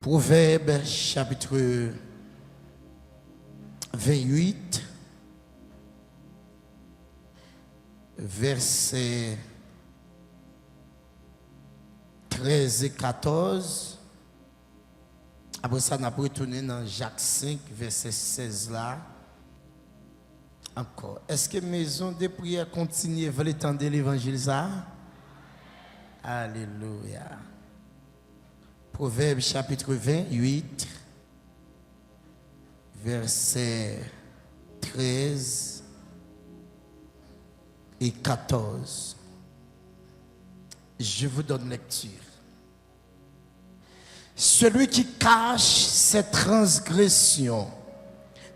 Proverbe chapitre 28, versets 13 et 14. Après ça, on a retourné dans Jacques 5, verset 16 là. Encore. Est-ce que maison de prière continue veut l'étendre l'évangile ça? Alléluia. Proverbe chapitre 28, verset 13 et 14. Je vous donne lecture. Celui qui cache ses transgressions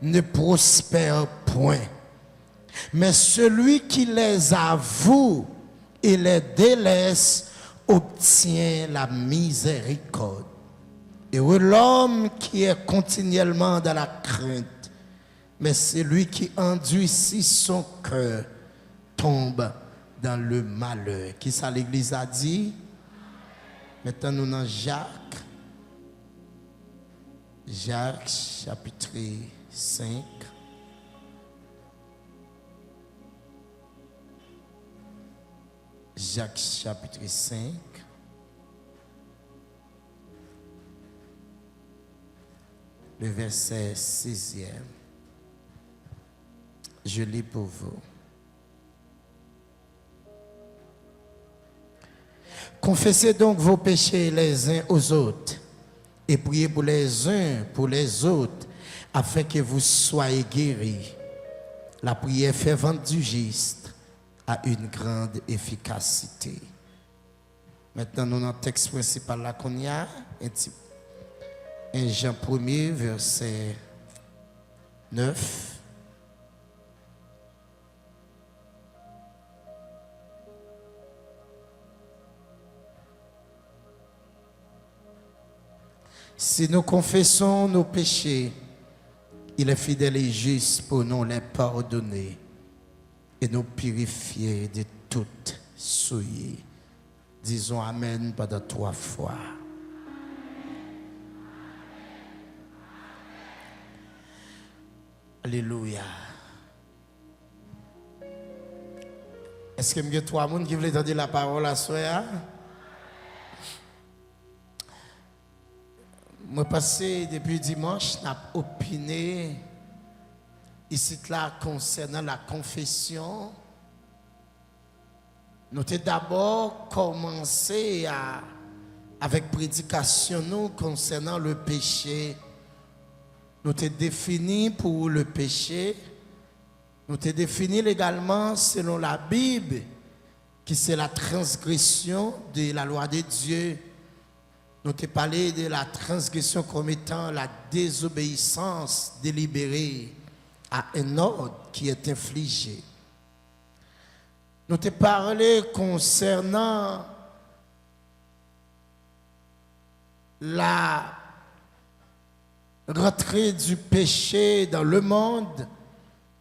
ne prospère point, mais celui qui les avoue et les délaisse obtient la miséricorde. Et l'homme qui est continuellement dans la crainte, mais celui qui endurcit son cœur tombe dans le malheur. Qui ça l'Église a dit? Maintenant nous dans Jacques chapitre 5. Jacques chapitre 5. Le verset 6e. Je lis pour vous. Confessez donc vos péchés les uns aux autres et priez pour les uns pour les autres afin que vous soyez guéris. La prière fervente du juste a une grande efficacité. Maintenant, nous avons le texte principal là qu'on y a, 1 Jean 1er, verset 9. Si nous confessons nos péchés, il est fidèle et juste pour nous les pardonner et nous purifier de toute souillure. Disons Amen pendant 3 fois. Alléluia. Est-ce qu'il y a 3 personnes qui veulent entendre la parole à soi? Moi, passé depuis dimanche, j'ai opiné ici là concernant la confession. Nous avons d'abord commencé avec prédication nous concernant le péché. Nous avons défini pour le péché. Nous avons défini également selon la Bible, qui c'est la transgression de la loi de Dieu. Nous avons parlé de la transgression comme étant la désobéissance délibérée à un ordre qui est infligé. Nous avons parlé concernant la rentrée du péché dans le monde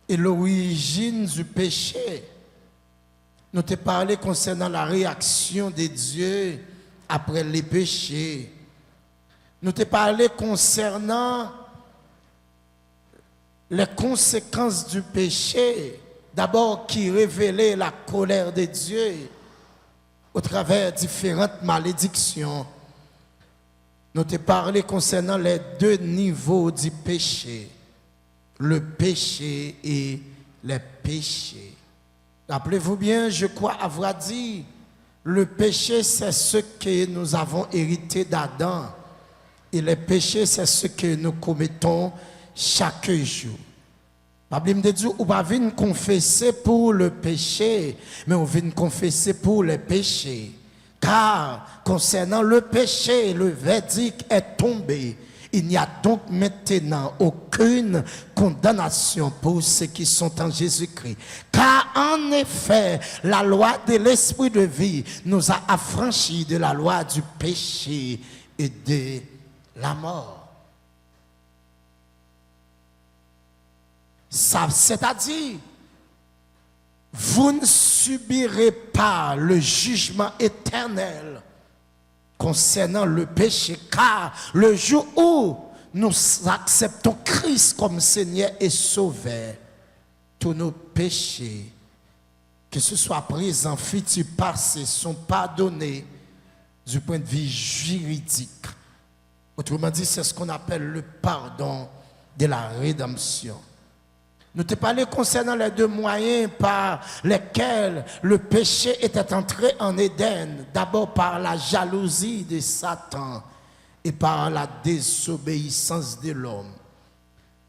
et l'origine du péché. Nous avons parlé concernant la réaction de Dieu après les péchés. Nous avons parlé concernant les conséquences du péché, d'abord qui révélait la colère de Dieu au travers de différentes malédictions. Nous avons parlé concernant les 2 niveaux du péché, le péché et les péchés. Rappelez-vous bien, je crois avoir dit, le péché c'est ce que nous avons hérité d'Adam et le péché c'est ce que nous commettons chaque jour. La Bible me dit, on va venir confesser pour le péché, mais on vient confesser pour les péchés. Car concernant le péché, le verdict est tombé. Il n'y a donc maintenant aucune condamnation pour ceux qui sont en Jésus-Christ. Car en effet, la loi de l'esprit de vie nous a affranchis de la loi du péché et de la mort. Ça, c'est-à-dire, vous ne subirez pas le jugement éternel concernant le péché, car le jour où nous acceptons Christ comme Seigneur et Sauveur, tous nos péchés, que ce soit présent, futur, passé, sont pardonnés du point de vue juridique. Autrement dit, c'est ce qu'on appelle le pardon de la rédemption. Nous te parlons concernant les deux moyens par lesquels le péché était entré en Éden. D'abord par la jalousie de Satan et par la désobéissance de l'homme.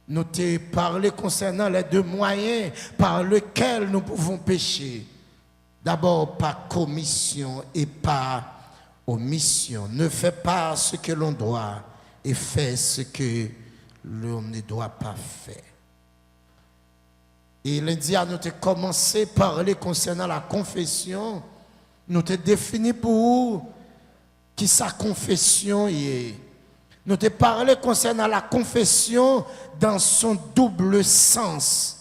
Nous te parlons concernant les deux moyens par lesquels nous pouvons pécher. D'abord par commission et par omission. Ne fais pas ce que l'on doit et fais ce que l'on ne doit pas faire. Et lundi, nous avons commencé à parler concernant la confession. Nous avons défini pour qui sa confession est. Nous avons parlé concernant la confession dans son double sens.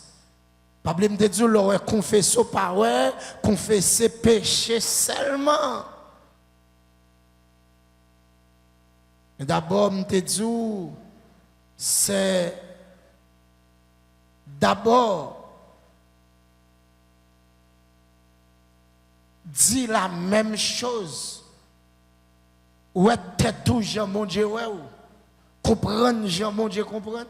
Pas besoin de dire l'aurait confessé par ouais, confesser péché seulement. D'abord, je te dis, c'est d'abord dit la même chose. Ou est tout Jean mon Dieu, ouais, ou comprendre Jean mon Dieu, comprendre.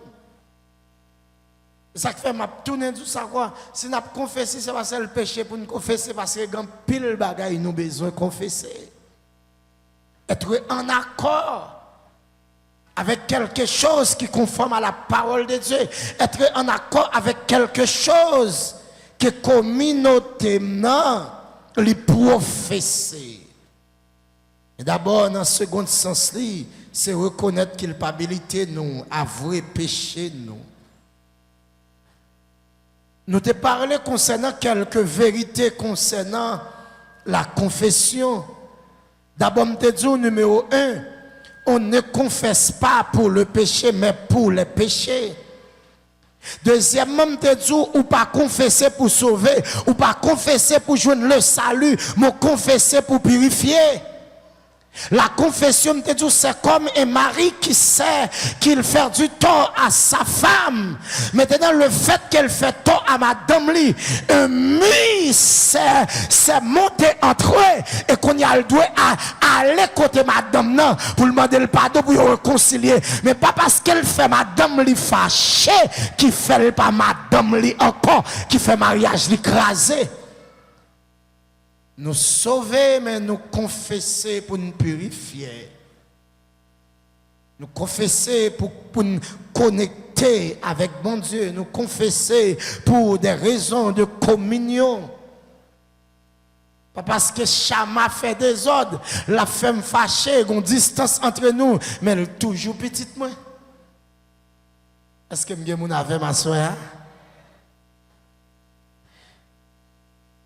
Ça fait m'a tourner tout ça quoi. Si n'a confessé c'est parce que le péché pour nous confesser parce que grand pile bagaille nous besoin confesser. Être en accord avec quelque chose qui conforme à la parole de Dieu, être en accord avec quelque chose que communautément les professer. Et d'abord, dans le second sens, c'est reconnaître culpabilité nous, avouer péché nous. Nous te parlé concernant quelques vérités concernant la confession. D'abord, je te dis numéro 1, on ne confesse pas pour le péché, mais pour les péchés. Deuxièmement, je te dis, ou pas confesser pour sauver, ou pas confesser pour joindre le salut, mais confesser pour purifier. La confession, te dit, c'est comme un mari qui sait qu'il fait du tort à sa femme. Maintenant, le fait qu'elle fait tort à madame lui, c'est monter entre eux et qu'on y a le droit à aller côté madame non, pour demander le pardon pour réconcilier. Mais pas parce qu'elle fait madame lui fâchée, qui fait pas madame lui encore, qui fait mariage lui crasé. Nous sauver, mais nous confesser pour nous purifier. Nous confesser pour nous connecter avec bon Dieu. Nous confesser pour des raisons de communion. Pas parce que Chama fait des ordres, la femme fâchée, une distance entre nous, mais elle est toujours petite. Est-ce que je suis avec ma soeur?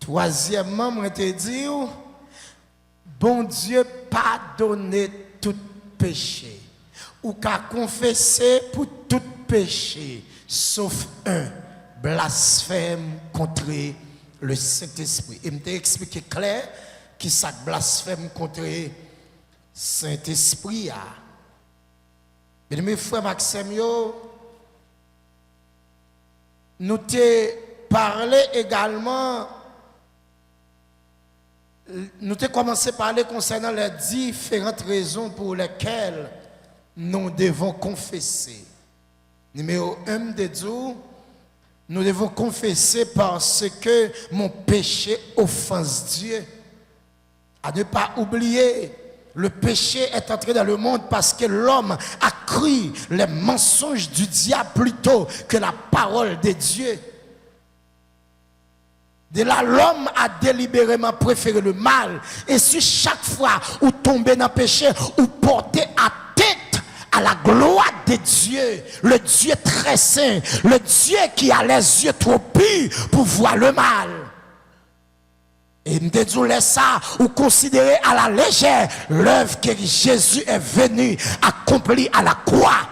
Troisièmement, je te dis, bon Dieu pardonne tout péché. Ou qu'à confesser pour tout péché, sauf un, blasphème contre le Saint-Esprit. Et je t'ai expliqué clair qui ça blasphème contre le Saint-Esprit. Mais mes frères Maxime, nous t'ai parlé également. Nous avons commencé à parler concernant les différentes raisons pour lesquelles nous devons confesser. Numéro 1 de Dieu, nous devons confesser parce que mon péché offense Dieu. À ne pas oublier, le péché est entré dans le monde parce que l'homme a cru les mensonges du diable plutôt que la parole de Dieu. De là, l'homme a délibérément préféré le mal. Et si chaque fois où tomber dans le péché, ou porter à tête à la gloire de Dieu, le Dieu très saint, le Dieu qui a les yeux trop purs pour voir le mal. Et nous disons ça, ou considérer à la légère l'œuvre que Jésus est venu accomplir à la croix.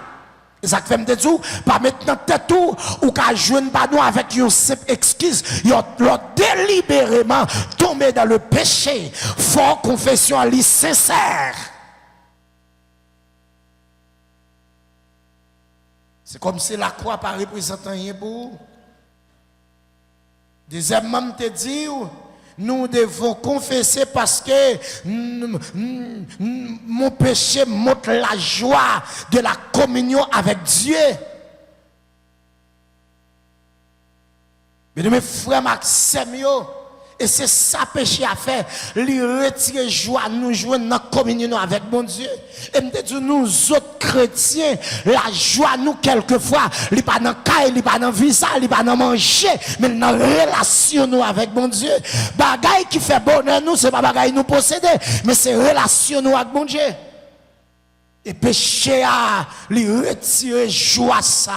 Ça fait me dire, pas maintenant tête ou qu'à joindre pas nous avec une simple excuse, ils délibérément tombé dans le péché. Fort confession à lui sincère. C'est comme si la croix pas représente rien pour vous. Deuxièmement, je te dis, nous devons confesser parce que mon péché montre la joie de la communion avec Dieu. Mais mes frères Maxime, et c'est ça péché à faire, lui retirer joie, nous jouer dans la communion avec mon Dieu. Et me dit nous autres chrétiens, la joie nous quelquefois, il pas dans caille, il pas dans visa, il pas dans manger, mais dans relation nous avec mon Dieu. Bagaille qui fait bonheur nous, c'est pas bagaille nous posséder, mais c'est relation nous avec mon Dieu. Et péché à lui retirer joie ça.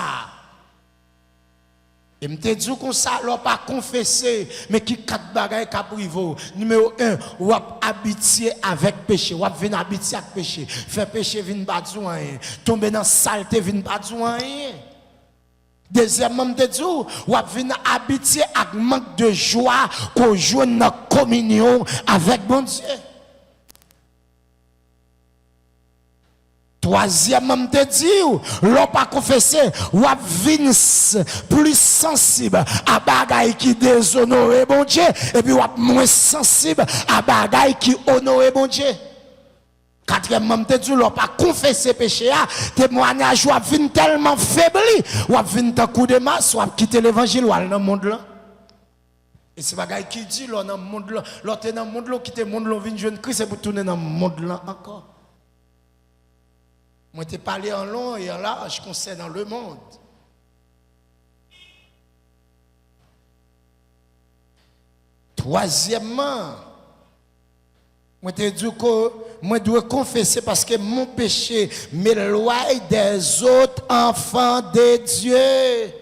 Et je te dis qu'on ça, l'on pas confessé, mais qui quatre bagailles qu'a privé. Numéro 1, ou habitué avec péché, ou venir habitué avec péché. Faire péché vient pas de rien. Tomber dans saleté vient pas de rien. Deuxièmement, je te dis, ou venir habitué avec manque de joie qu'on joue dans la communion avec mon Dieu. Troisièmement, te dit, l'on pas confessé, ou à venir plus sensible à bagaille qui déshonore bon Dieu, et puis ou moins sensible à bagaille qui honore bon Dieu. Quatrièmement, te dit, l'on pas confessé péché, témoignage ou à venir tellement faibli, ou à venir d'un coup de masse, ou à quitter l'évangile, ou à dans le monde là. Et c'est bagaille qui dit, l'on dans le monde là, l'on est dans le monde là, quitter le monde là, on vient jeune Christ, et pour tourner dans le monde là encore. Moi, je t'ai parlé en long et en large concernant le monde. Troisièmement, moi, je dit que moi, je dois confesser parce que mon péché m'éloigne des autres enfants de Dieu.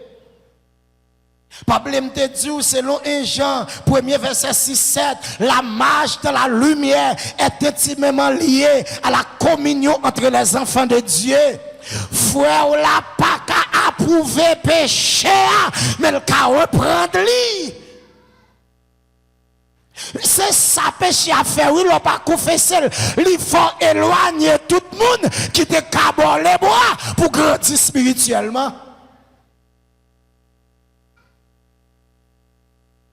Problème te dit, selon 1 Jean, 1er verset 6-7, la marche de la lumière est intimement liée à la communion entre les enfants de Dieu. Frère, la pas qu'à approuver péché, mais le qu'à reprendre lui. C'est ça péché à faire, oui, l'on pas confesser. Il faut éloigner tout le monde qui te cabole les bois pour grandir spirituellement.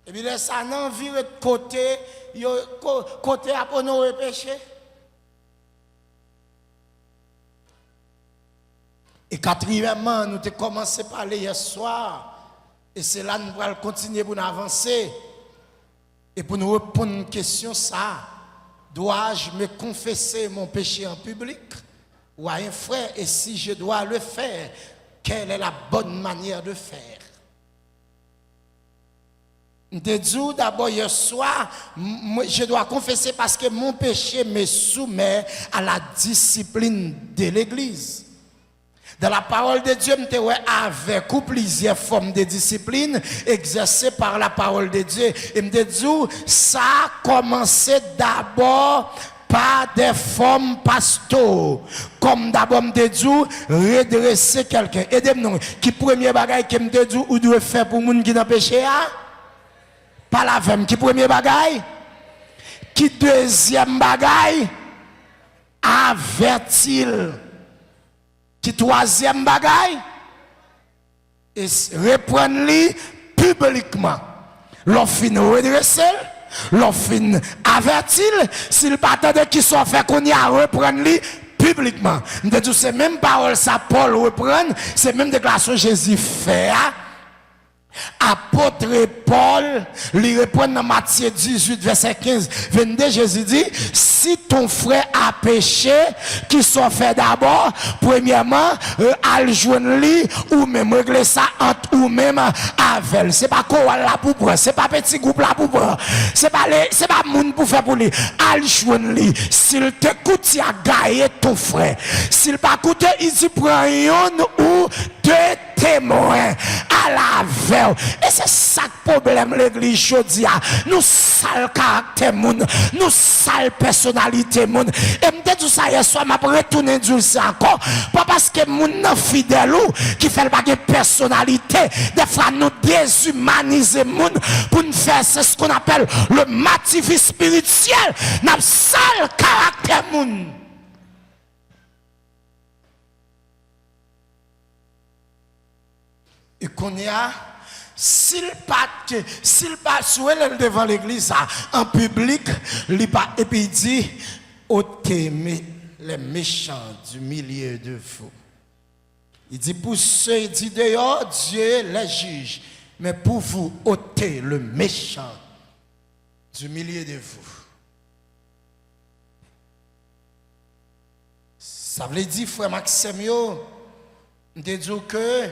Et puis là, ça n'a viré de côté, côté à honorer péché. Et quatrièmement, nous avons commencé à parler hier soir. Et c'est là que nous allons continuer pour nous avancer. Et pour nous répondre à une question, ça. Dois-je me confesser mon péché en public ou à un frère? Et si je dois le faire, quelle est la bonne manière de faire? Je dis d'abord hier soir, je dois confesser parce que mon péché me soumet à la discipline de l'Église. Dans la parole de Dieu, je avec plusieurs formes de discipline exercées par la parole de Dieu. Et je dis, ça a commencé d'abord par des formes pastorales. Comme d'abord, je dis, redresser quelqu'un. Aidez-moi, qui premier bagage que je dis, ou doit faire pour les gens qui n'ont péché? Pas la même. Qui premier bagaille? Qui deuxième bagaille? Avertir. Qui troisième bagaille? Et reprendre-lui publiquement. L'offre redresser, l'offre avertir, s'il pas de qui soit fait qu'on y a reprendre-lui publiquement. C'est même parole ça Paul reprend, c'est même déclaration Jésus fait. Apôtre Paul lui répond dans Matthieu 18 verset 15 22, Jésus dit, si ton frère a péché, qu'il soit fait d'abord, premièrement, à le joindre lui, ou même régler ça entre ou même avec. C'est pas quoi là pour prendre, c'est pas petit groupe là pour prendre, c'est pas monde pour faire pour lui, à le joindre lui. S'il t'écoute, il a gagné ton frère. S'il pas écouté, il dit prend un ou deux témoins à la veille. Et c'est ça le problème l'église aujourd'hui. Nous sale caractère moun, nous sale personnalité moun. Et me dit ça hier soir m'a retourner dire ça encore. Pas parce que moun nan fidèle ou qui fait pas de personnalité. Des fois nous déshumaniser moun pour nous faire c'est ce qu'on appelle le matifi spirituel. N'a sale caractère moun. Et qu'on y a, s'il pas souhaite devant l'église en public, et puis il dit, ôtez les méchants du milieu de vous. Il dit pour ceux, il dit dehors, Dieu les juge. Mais pour vous, ôtez le méchant du milieu de vous. Ça veut dire, frère Maxime, je dis que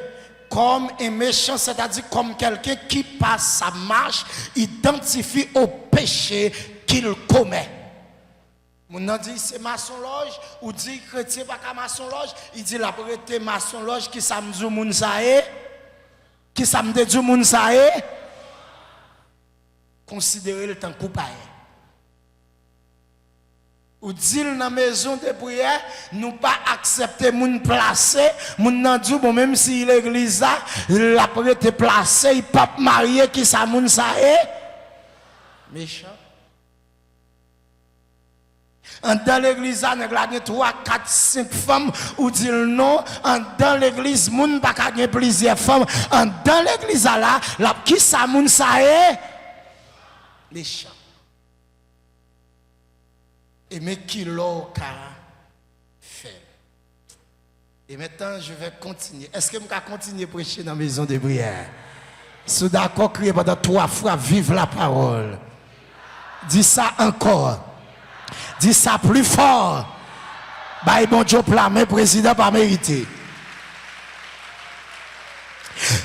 comme un méchant, c'est-à-dire comme quelqu'un qui passe sa marche, identifie au péché qu'il commet. Mon dit c'est maçon-loge, ou dit chrétien pas qu'à maçon-loge, il dit la prêté maçon-loge qui samedi moun saé, qui samedi moun saé, considérez le temps coupable. Ou dit dans la maison de prière, nous pas accepter moun placé, moun nan dit bon même si l'église là, la prêté placé, il pas marié qui sa moun saé, méchant. Dans l'église, il y a 3, 4, 5 femmes ou dit non. Dans l'église, il n'y a pas plusieurs femmes. Dans l'église, là, qui ça moun ça est? Méchant. Et mais qui l'a fait? Et maintenant, je vais continuer. Est-ce que je vais continuer à prêcher dans la maison de prière? Si vous êtes d'accord, criez pendant 3 fois, vive la parole. Dis ça encore. Dis ça plus fort. Bah, bon Dieu, mais président pas mérité.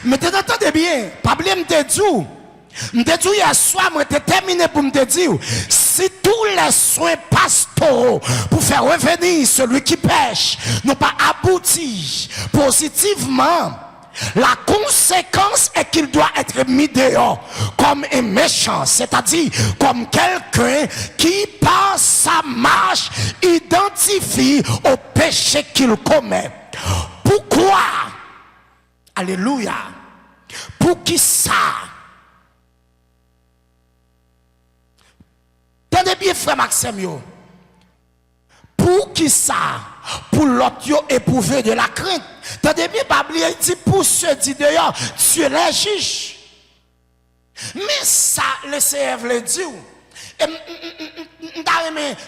Mais t'entendez bien, pas oublier me dit. Je te dis hier soir, je t'ai terminé pour me dire, si tous les soins pastoraux pour faire revenir celui qui pêche n'ont pas abouti positivement, la conséquence est qu'il doit être mis dehors comme un méchant, c'est-à-dire comme quelqu'un qui par sa marche identifie au péché qu'il commet. Pourquoi? Alléluia. Pour qui ça? Tenez bien, frère Maxime. Pour qui ça? Pour l'autre éprouver de la crainte. Tenez bien, Bible dit pour ceux qui d'ailleurs, Dieu les juge. Mais ça, le CF le dit.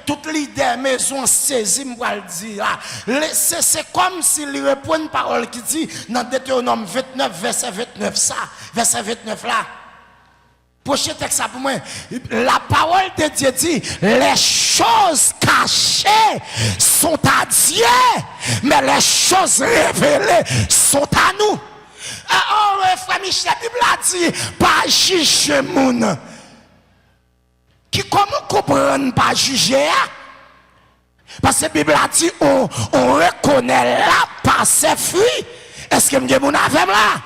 Toute l'idée maison saisie, c'est comme s'il répond une parole qui dit dans Deutéronome 29, verset 29, ça, verset 29 là. Prochain texte pour moi. La parole de Dieu dit les choses cachées sont à Dieu, mais les choses révélées sont à nous. Oh, frère Michel, la Bible a dit pas juger moun. Qui comment comprendre pas juger? Parce que la Bible a dit on reconnaît là par ses fruits. Est-ce que vous avez avec là?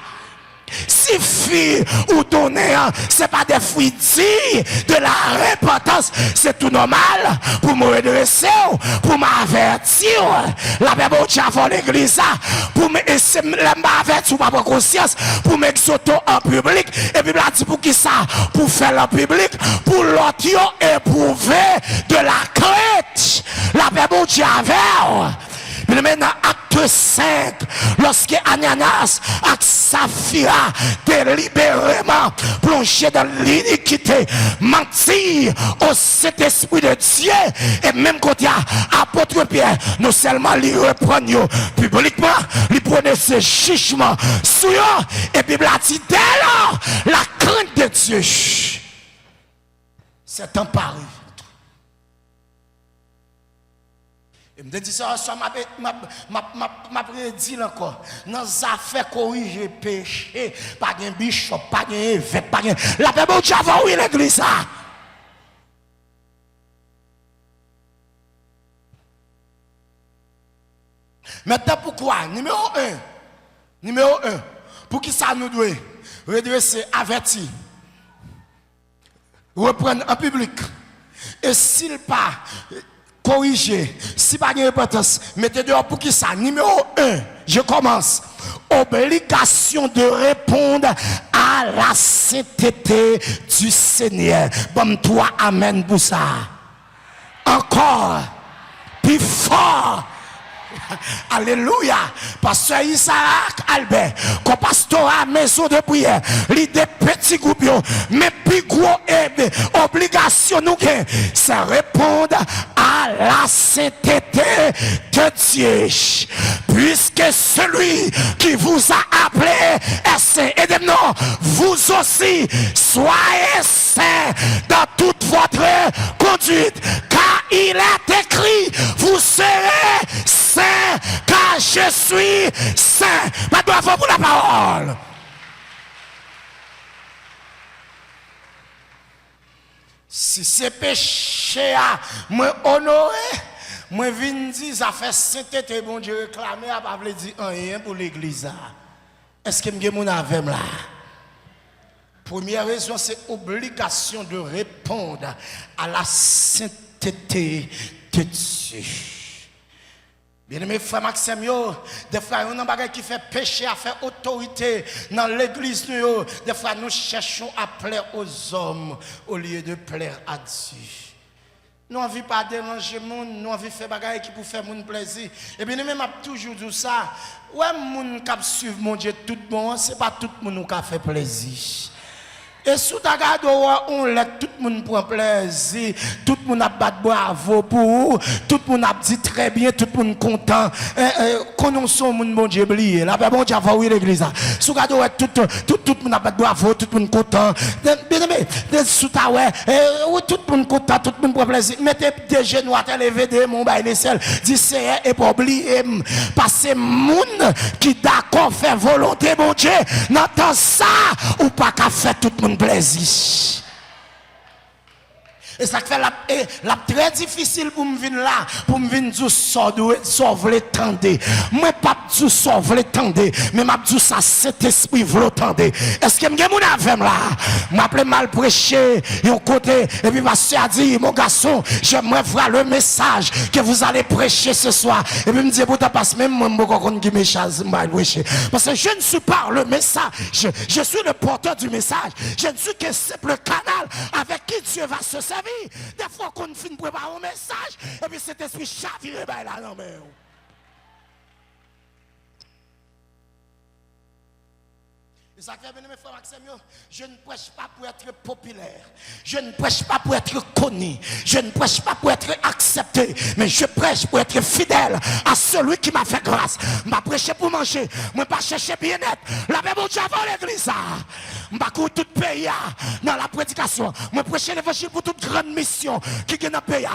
Si fruits ou donner, ce n'est pas des fruits dits de la repentance, c'est tout normal pour me redresser, pour m'avertir. La Bible dit avant l'église, pour m'avertir, pour ma conscience, pour m'exhorter en public. Et puis, il dit pour qui ça? Pour faire en public, pour l'autre éprouver de la crainte. La Bible dit avant. Mais maintenant, acte 5, lorsque Ananias et Saphira délibérément plongé dans l'iniquité, mentir au Saint-Esprit de Dieu, et même quand il y a apôtre Pierre, non seulement lui reprendre publiquement, lui prenait ses jugements sur eux, et puis il a dit dès lors, la crainte de Dieu s'est emparée. Je me dis ça, m'a prédit encore. Dans les affaires corriger péché, pas de bishop, pas de évêque, pas de. La Bible dit avant oui l'église. Maintenant pourquoi? Numéro 1. Pour qui ça nous doit redresser, avertir, reprendre en public. Et s'il pas corriger, si pas de repentance, mettez dehors pour qui ça? Numéro 1, je commence. Obligation de répondre à la sainteté du Seigneur. Bon, toi, amen pour ça. Encore, plus fort. Alléluia. Pasteur Isaac Albert, comme pastorat maison de prière, l'idée petit groupe, mais plus gros obligation nous c'est répondre à la sainteté de Dieu. Puisque celui qui vous a appelé est saint, et de non, vous aussi soyez saints dans toute votre conduite, car il est écrit, vous serez saints, car je suis saint. Maintenant, bravo pour la parole. Si c'est péché à moi honorer, moi viens dire ça fait sainteté bon Dieu réclamer à pas dire rien pour l'église. Est-ce que me mon avec là? Première raison c'est obligation de répondre à la sainteté de Dieu. Bien-aimés frères Maxime, des fois, il y a des gens qui font péché, à faire autorité dans l'église. Des fois, nous cherchons à plaire aux hommes au lieu de plaire à Dieu. Nous n'avons pas déranger les gens, nous avons fait des choses qui pour faire mon plaisir. Et bien, même toujours dit ça. Ouais, les gens qui suivent mon Dieu tout bon, ce n'est pas tout le monde qui fait plaisir. Et sous ta garde, on laisse tout le monde prend plaisir, tout le monde a battu bravo pour vous, tout le monde a dit très bien, tout le monde content. Connaissons le monde, bon Dieu, oublié. Là, bon Dieu, va l'église. Sous garde, tout le monde a battu bravo, tout le monde content. Bien aimé, sous ta tout le monde content, tout le monde prend plaisir. Mettez des genoux à lever des mon bail les sel, dis c'est et pas oublier, parce que monde qui d'accord faire volonté, bon Dieu, n'entend ça ou pas qu'à faire tout le monde plaisir. Et ça fait la très difficile pour me venir là, pour me venir dire sauver les tendez. Moi pas dire sauver les tendez, mais m'a dit ça cet esprit veut tendez. Est-ce que m'gè moun avec là? M'appelle mal prêcher un côté et puis pasteur a dit mon garçon, j'aimerais voir le message que vous allez prêcher ce soir. Et puis me dit pourtant parce même moi m'ko konn qui message m'a prêcher. Parce que je ne suis pas le message, je suis le porteur du message. Je ne suis qu'un simple canal avec qui Dieu va se servir. Des fois qu'on finit de préparer un message et puis cet esprit chaviré là non mais et ça fait bien mes frères Maxime, je ne prêche pas pour être populaire, je ne prêche pas pour être connu, je ne prêche pas pour être accepté, mais je prêche pour être fidèle à celui qui m'a fait grâce. Je prêche pour manger, je ne pas chercher bien-être. La même chose avant l'église, je ne courir tout le pays dans la prédication, je prêche l'évangile pour toute grande mission qui est dans le pays.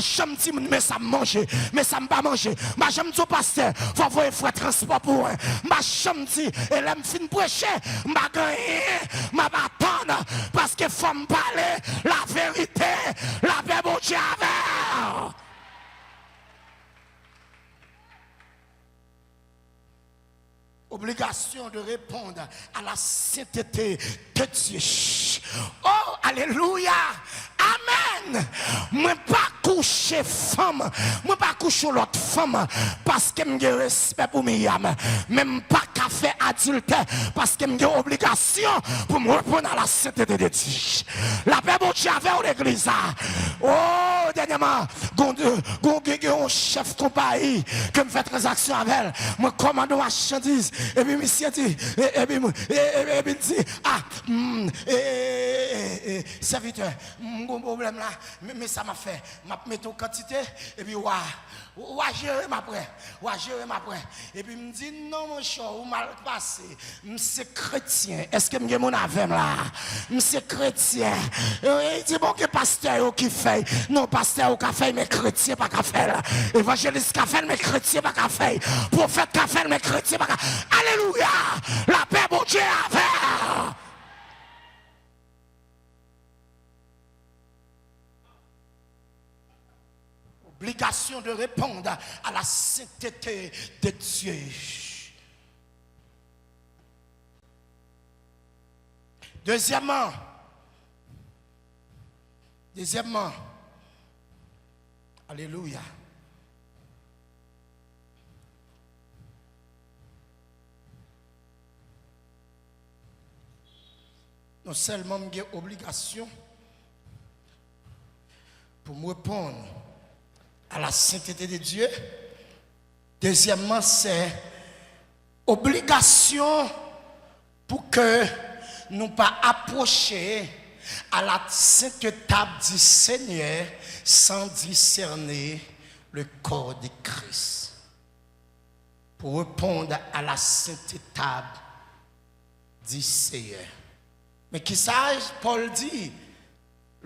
Je ne dis pas mais ça manger, mais ça ne pas manger. Je ne dis pas pasteur, il faut avoir un frère transport pour eux. Je ne dis pas, et là je finis prêcher. M'a gagné, m'a attendre parce que faut me parler la vérité, la paix bon Dieu avec. Obligation de répondre à la sainteté de Dieu. Oh, alléluia. Amen. Moi pas coucher femme, moi pas coucher l'autre femme parce que j'ai respect pour Myriam. Même pas qu'à faire adultère parce que j'ai obligation pour me répondre à la sainteté de Dieu. La paix bon Dieu avec l'église. Oh, dernièrement, un chef compagnie qui me fait transaction avec elle. Moi commande ma marchandise et puis monsieur dit et puis dit serviteur mon problème là mais ça m'a fait m'a mettre en quantité et puis gérer ma prêt et puis me dit non mon cher ou mal passé c'est chrétien est-ce que me mon avec là c'est chrétien il dit bon que pasteur qui fait non pasteur qui fait mais chrétien pas qu'à faire évangéliste qui fait mais chrétien pas qu'à faire prophète qui fait mais chrétien pas qu'à alléluia la paix bon Dieu avec. Obligation de répondre à la sainteté de Dieu. Deuxièmement, alléluia. Non seulement j'ai obligation pour me répondre à la sainteté de Dieu, Deuxièmement, c'est obligation pour que nous pas approcher à la sainte table du Seigneur sans discerner le corps de Christ. Pour répondre à la sainte table du Seigneur. Mais qui sage, Paul dit,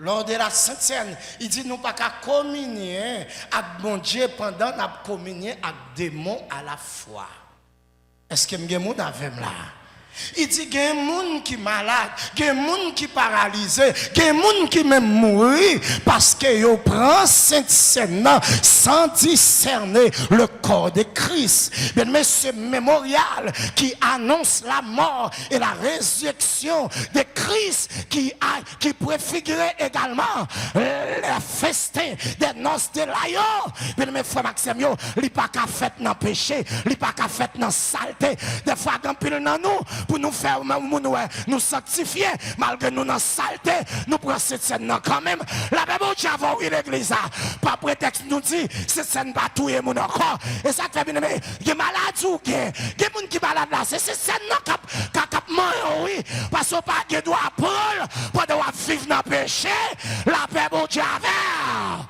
lors de la Sainte Seine, il dit nous pas qu'à communier avec bon Dieu pendant nous communier avec des démons à la fois. Est-ce que vous avez avec là? Il dit qu'il y a des gens qui sont malades, il y a des gens qui sont paralysés, il y a des gens qui même mourir parce qu'ils prennent cette scène sans discerner le corps de Christ. Mais ce mémorial qui annonce la mort et la résurrection de Christ qui préfigurait également le festin des noces de l'agneau. Mais frère Maxime, il n'est pas qu'à faire dans le péché, il n'est pas qu'à faire dans la saleté. Des fois, quand il dans nous, pour nous faire nous sanctifier, malgré nous dans la saleté, nous prenons cette scène quand même. La Bible dit avant oui l'église, pas prétexte nous dit, cette scène va tuer mon corps. Et ça fait bien, il y a malade ou il y a des gens qui malade là, c'est cette scène qui mort, oui, parce qu'on pas de droit Paul, pour devoir vivre dans le péché, la Bible dit avant.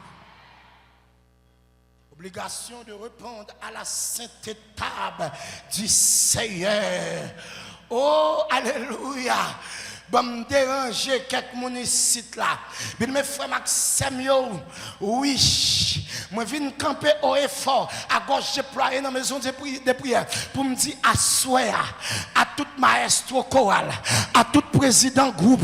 Obligation de répondre à la sainte table du Seigneur. Oh, alléluia. Bon, me déranger quelques municites là. Bien, mes frères Maxime, oui, moi viens camper au effort, à gauche déployé dans la maison de prière, pour me dire à soir, à tout maestro choral, à tout président groupe,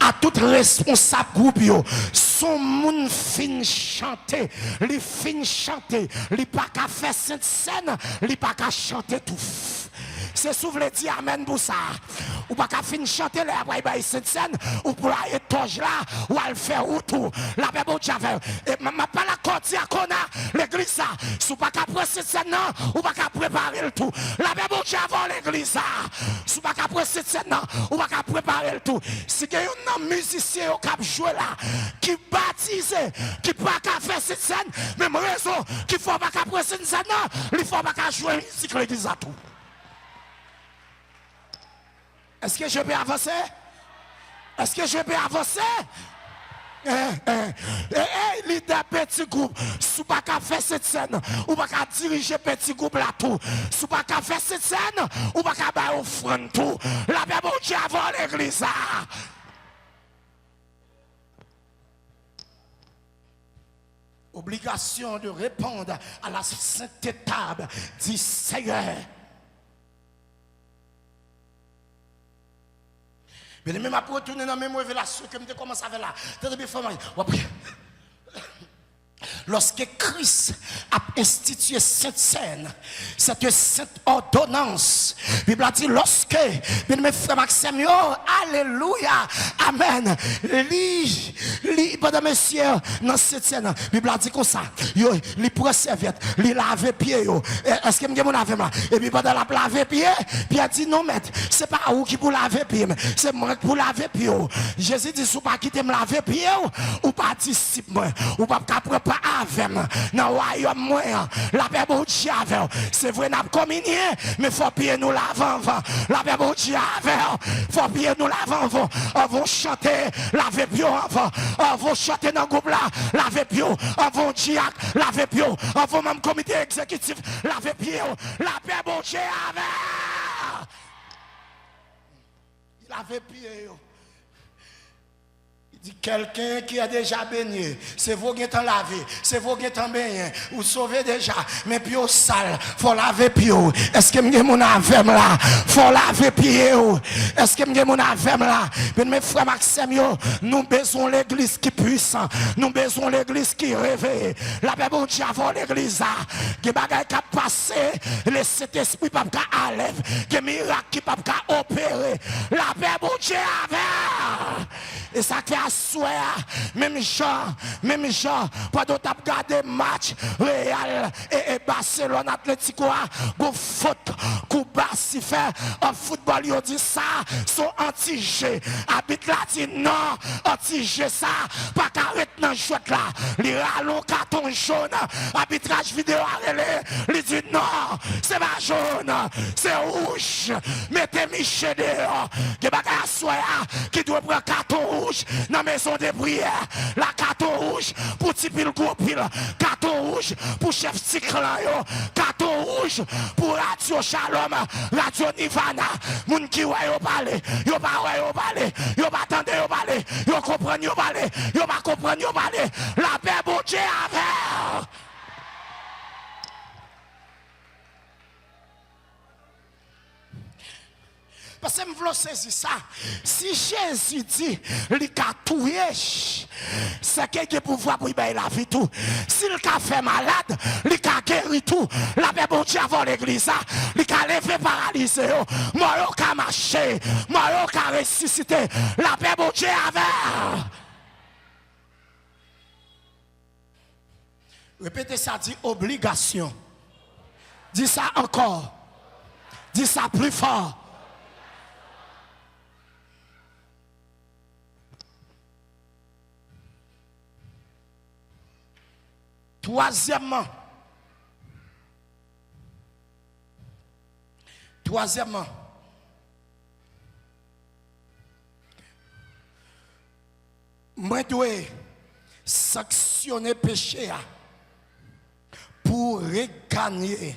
à tout responsable groupe, son monde fin chanter, li fin chanter, li pas qu'à faire cette scène, li pas qu'à chanter tout. C'est souvent dit amen pour ça. Ou pas qu'à finir chanter là après cette scène ou pour aller toge là ou à le faire ou tout. La Bible dit et m'a pas la côte diacona l'église ça. Sous pas qu'à prendre cette scène là ou pas qu'à préparer le tout. La Bible dit avant l'église ça. Sous pas qu'à prendre cette scène là ou pas qu'à préparer le tout. Si il y a un musicien au cap jouer là qui baptise qui pas qu'à faire cette scène même raison qu'il faut pas qu'à prendre cette scène là, il faut pas qu'à jouer musique l'église à tout. Est-ce que je peux avancer? Est-ce que je peux avancer? Leader petit groupe, si pas qu'à faire cette scène, ou pas qu'à diriger petit groupe là tout, si pas qu'à faire cette scène, ou pas qu'à faire offrande tout, la Bible dit avant l'église. Obligation de répondre à la sainte table du Seigneur. Mais même après retourner dans la même révélation que je commence à faire là. Lorsque Christ a institué cette scène, cette sainte ordonnance, la Bible a dit lorsque, mes frères Maxime, alléluia, amen, pendant messieurs, dans cette scène, la Bible a dit comme ça, il prend serviette, il lave pied, est-ce que je me lave là? Et puis pendant la laver pied, puis il a dit non, maître, c'est pas vous qui pour laver pied, c'est moi qui pour laver pied. Jésus dit, si vous ne pas quitter me laver pied, ou pas disciple, ou pas préparer avec dans le royaume moyen. La Bible dit avec, c'est vrai, n'a communié, mais faut pied nous l'avant. La Bible dit avec, faut pied nous l'avant. On va chanter, laver pied avant. On va chanter dans le groupe là, laver pied. On va diacre, laver pied. On va même comité exécutif, laver pied. La Bible dit avec. Laver pied. Dit quelqu'un qui a déjà baigné, c'est vous qui êtes lavé, c'est vous qui êtes baigné, vous sauvez déjà, mais puis au sale, faut laver pied. Est-ce que mon avem là, faut laver pied. Est-ce que mon avem là, mes frères Maxime, nous besoin l'église qui puissant, nous besoin l'église qui réveille. La Bible dit avant l'église, que bagaille qui a passé, le Saint-Esprit pas enlever, que miracle qui pas opérer. La Bible dit avant. Et ça fait asseoir, même gens, pendant que tu as regardé match Real et Barcelone Atlético, go faute, coup bassif, fait en football, ils dit ça, sont anti-G. Habite là dit non, anti-G ça, pas qu'arrête dans le chouette là. Les rallons carton jaune, arbitrage vidéo arrêté, il dit non, c'est pas jaune, c'est rouge. Mettez Michel dehors, que bagay soya qui doit prendre carton rouge dans la maison de prière. La carton rouge pour petit pile gros pile, carton rouge pour chef cyclan yo, carton rouge pour Radio Shalom, Radio Nirvana. Moun qui wa yo parler, yo pas wa yo parler, yo pas attendre yo parler, yo comprendre yo parler, yo pas comprendre yo parler. La paix bon Dieu avec. Parce que je veux saisir ça. Si Jésus dit, il a tout, c'est qu'il a pouvoir pour y la vie tout. S'il a fait malade, il a guéri tout. La paix bon Dieu avant l'église, il a levé paralysé, moi il a marché, moi il a ressuscité. La paix bon Dieu avec. Répétez ça, dit obligation. Dis ça encore. Dis ça plus fort. Troisièmement, moi dois sanctionner péché pour regagner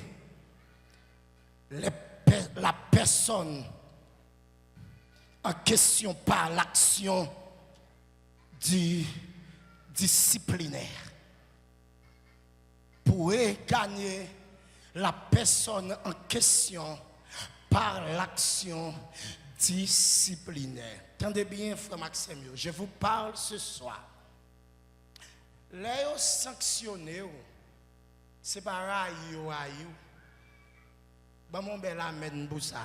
la personne en question par l'action disciplinaire. Pour gagner la personne en question par l'action disciplinaire. Tendez bien, frère Maxime, je vous parle ce soir. Les sanctionnés, c'est pas raïou. Bon, mon bel amen pour ça.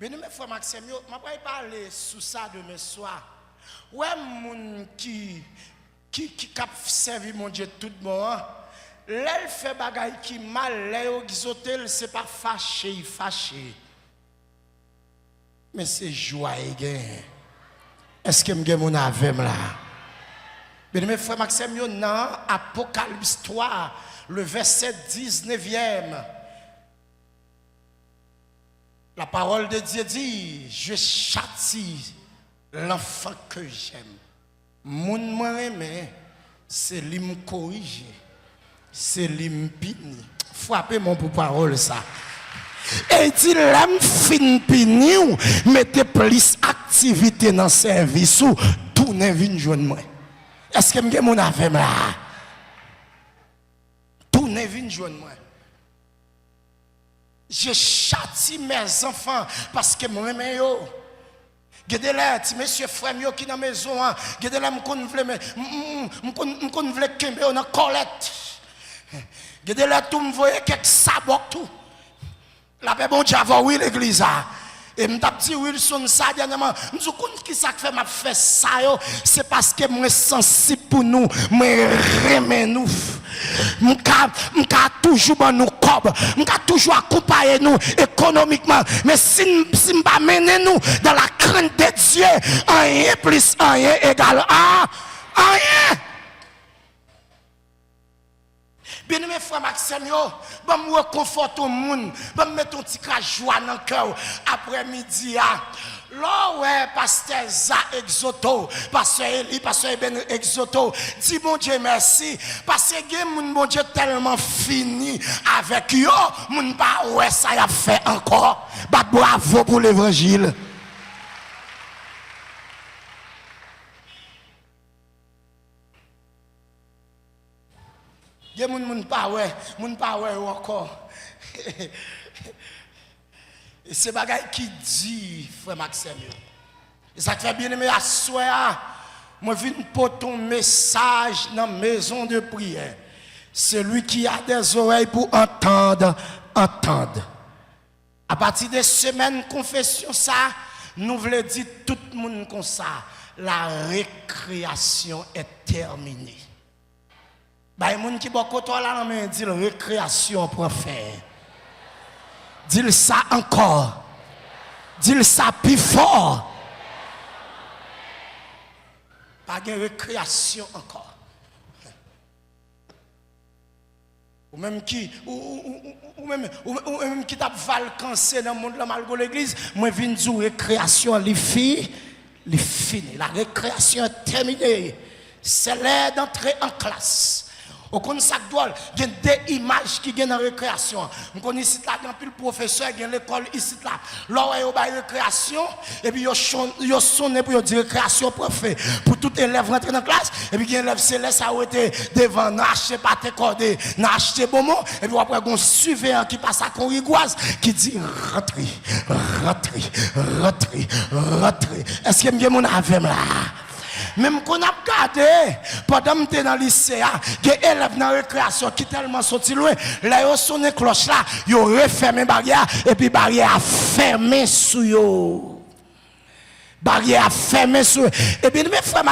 Mais nous, frère Maxime, je ne vais pas parler sous ça demain soir. Ouais, moun qui a servi mon Dieu tout le monde, l'elle fait bagaille qui mal, l'exotel, c'est pas fâché. Mais c'est joie et gain. Est-ce que je mon avem là? Bien mes frères Maxime, dans Apocalypse 3, le verset 19e, la parole de Dieu dit, je châtie l'enfant que j'aime. Moun moi aimé, c'est lui me corriger, c'est lui me pini. Frappez mon pour parole ça. Et il dit l'âme fin pini ou mettez plus activité dans le service ou tournez vinn joindre moi. Est-ce que m'gè mon avem là? Tournez vinn joindre moi. Je châtie mes enfants parce que moi aimé yo. Gede là, ti monsieur frère yo qui dans maison, gede là m'kon vle kembe on colette. Gede là tout m'voye quelques sabok tout. La paix bon Dieu avant oui l'église et m't'a dit Wilson ça dernièrement, m'dou kon qui ça fait m'a fait ça yo, c'est parce que moi sensible pour nous, moi remet nous. M'ka toujours ban nous cob, m'ka toujours accompagner nous économiquement, mais si m'pa mener nous dans la crainte de Dieu, rien plus rien égal à rien. Bien mes frères Maxime, je me réconforte au monde, je me mets un petit joie dans le cœur après-midi. Là, ouais, pasteur Za Exoto, pasteur Eli, pasteur Eben Exoto, dis mon Dieu merci, parce que mon Dieu tellement fini avec eux, mon pas ouais ça y a fait encore. Bravo pour l'évangile. Il y a moun pa ouais encore. C'est bagay qui dit frère Maxime. Ça fait bien aimé à soir. Moi viens pour ton message dans la maison de prière. Celui qui a des oreilles pour entendre. À partir de semaine confession ça, nous voulons dire tout le monde comme ça, la récréation est terminée. Bah, les gens qui sont là, ils disent récréation pour faire. Dis ça encore. Dis ça plus fort. Pas de récréation encore. Ou même qui t'a vacancé dans le monde là malgré l'église, moi viens dire récréation les filles, les fini. La récréation est terminée. C'est l'heure d'entrer en classe. Au compte ça doit il y a des images qui viennent en récréation. On connaît ici là dans le professeur qui l'école ici là. Là il y a récréation et puis yo sonné pour dire récréation prophète pour tout élève rentrer dans classe et puis il y a élève céleste a été devant n'acheter pas tes cordées, n'acheter bon mot et puis après on surveillant qui passe à Corigoise qui dit rentrez. Est-ce que me mon avec là? Même qu'on a gardé, pendant que je dans le lycée, il y a des élèves dans la récréation qui tellement sorti loin, là, ils ont sonné cloche là, ils ont refermé la barrière, et puis la barrière a fermé sur eux. Barrière fermée sur eux. Et puis, mes frères,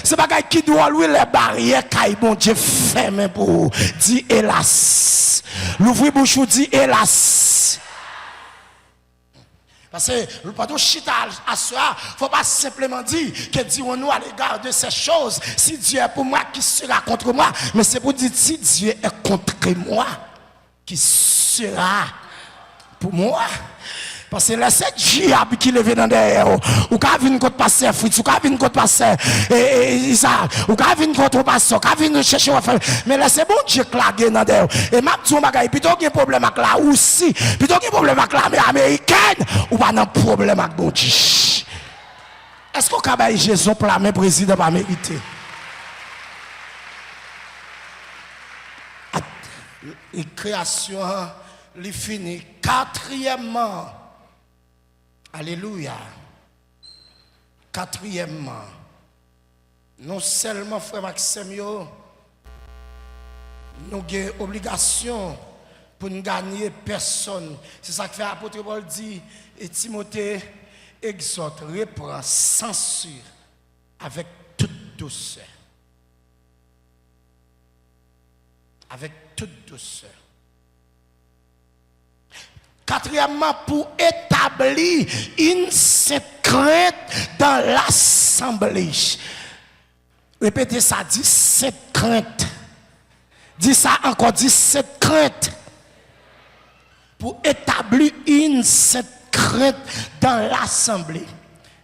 c'est pas qui doit louer les barrières, car bon Dieu fermé pour vous. Dis hélas. L'ouvrir bouche dit hélas. Parce que le chita à soi, il ne faut pas simplement dire que dirons-nous à l'égard de ces choses. Si Dieu est pour moi, qui sera contre moi? Mais c'est pour dire si Dieu est contre moi, qui sera pour moi? Parce que là, c'est diable qui lève dans derrière. Ou quand vient contre passer Fritz, ou quand vient contre passer Isa, ou quand vient contre passer, ou quand vient chercher à faire. Mais là, c'est bon Dieu clagué dans derrière. Et ma petite bagaille, plutôt qu'il y a un problème avec la aussi, plutôt qu'il y a un problème avec l'armée américaine, ou pas un problème avec bon Dieu. Est-ce qu'on a baillé Jésus pour la même président pas mérité? La création, les fini. Quatrièmement, alléluia. Quatrièmement, non seulement frère Maxime, nous avons obligation pour nous gagner personne. C'est ça que fait l'apôtre Paul dit, et Timothée exhorte, reprend, censure avec toute douceur. Avec toute douceur. Quatrièmement, pour établir une sainte crainte dans l'assemblée. Répétez ça, dit sainte crainte. Dis ça encore, dit sainte crainte. Pour établir une sainte crainte dans l'assemblée.